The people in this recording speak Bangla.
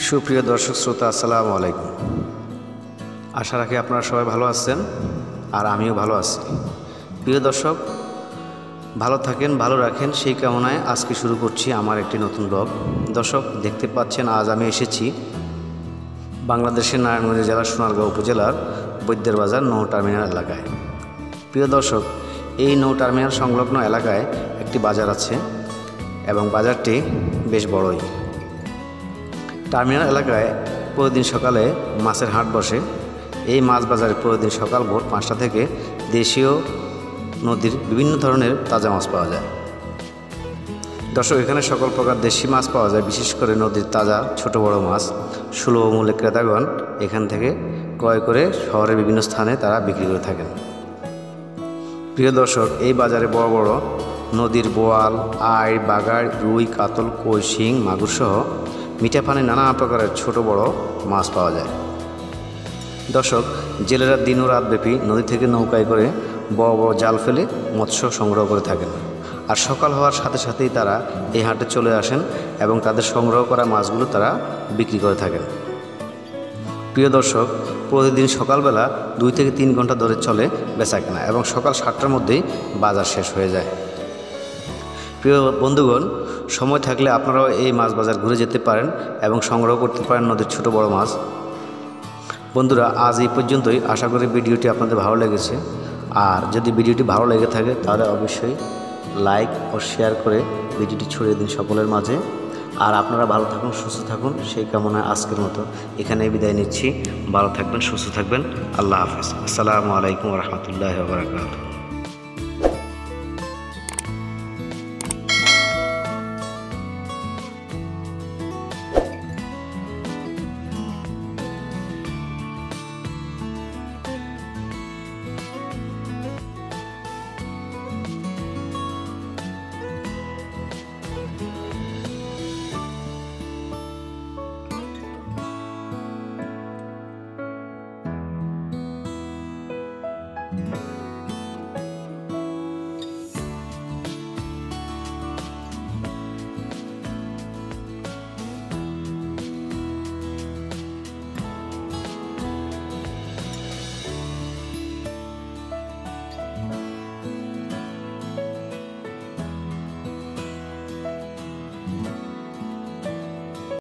সুপ্রিয় দর্শক শ্রোতা, আসসালামু আলাইকুম। আশা রাখি আপনারা সবাই ভালো আছেন আর আমিও ভালো আছি। প্রিয় দর্শক, ভালো থাকেন, ভালো রাখেন সেই কামনায় আজকে শুরু করছি আমার একটি নতুন ব্লগ। দর্শক, দেখতে পাচ্ছেন আজ আমি এসেছি বাংলাদেশের নারায়ণগঞ্জ জেলার সোনারগাঁও উপজেলার বৈদ্যের বাজার নৌ টার্মিনাল এলাকায়। প্রিয় দর্শক, এই নৌ টার্মিনাল সংলগ্ন এলাকায় একটি বাজার আছে এবং বাজারটি বেশ বড়ই। টার্মিনাল এলাকায় প্রতিদিন সকালে মাছের হাট বসে। এই মাছ বাজারে প্রতিদিন সকাল ভোর 5টা থেকে দেশীয় নদীর বিভিন্ন ধরনের তাজা মাছ পাওয়া যায়। দর্শক, এখানে সকল প্রকার দেশি মাছ পাওয়া যায়, বিশেষ করে নদীর তাজা ছোট বড় মাছ সুলভ মূল্যে ক্রেতাগণ এখান থেকে ক্রয় করে শহরের বিভিন্ন স্থানে তারা বিক্রি করে থাকেন। প্রিয় দর্শক, এই বাজারে বড় বড় নদীর বোয়াল, আইড়, বাগাড়, রুই, কাতল, কই, শিং, মাগুর সহ মিঠা পানি নানা প্রকারের ছোট বড় মাছ পাওয়া যায়। দর্শক, জেলেরা দিন ও রাতব্যাপী নদী থেকে নৌকায় করে বড় বড় জাল ফেলে মৎস্য সংগ্রহ করে থাকেন। আর সকাল হওয়ার সাথে সাথেই তারা এই হাটে চলে আসেন এবং তাদের সংগ্রহ করা মাছগুলো তারা বিক্রি করে থাকেন। প্রিয় দর্শক, প্রতিদিন সকালবেলা 2 থেকে 3 ঘন্টা ধরে চলে বেচাকেনা এবং সকাল 7টার মধ্যেই বাজার শেষ হয়ে যায়। প্রিয় বন্ধুগণ, সময় থাকলে আপনারাও এই মাছ বাজার ঘুরে যেতে পারেন এবং সংগ্রহ করতে পারেন নদীর ছোট বড় মাছ। বন্ধুরা, আজ এই পর্যন্তই। আশা করি ভিডিওটি আপনাদের ভালো লেগেছে। আর যদি ভিডিওটি ভালো লেগে থাকে তাহলে অবশ্যই লাইক ও শেয়ার করে ভিডিওটি ছড়িয়ে দিন সকলের মাঝে। আর আপনারা ভালো থাকুন, সুস্থ থাকুন সেই কামনায় আজকের মতো এখানেই বিদায় নিচ্ছি। ভালো থাকবেন, সুস্থ থাকবেন। আল্লাহ হাফেজ। আসসালামু আলাইকুম ওয়া রাহমাতুল্লাহি ওয়া বারাকাতুহু।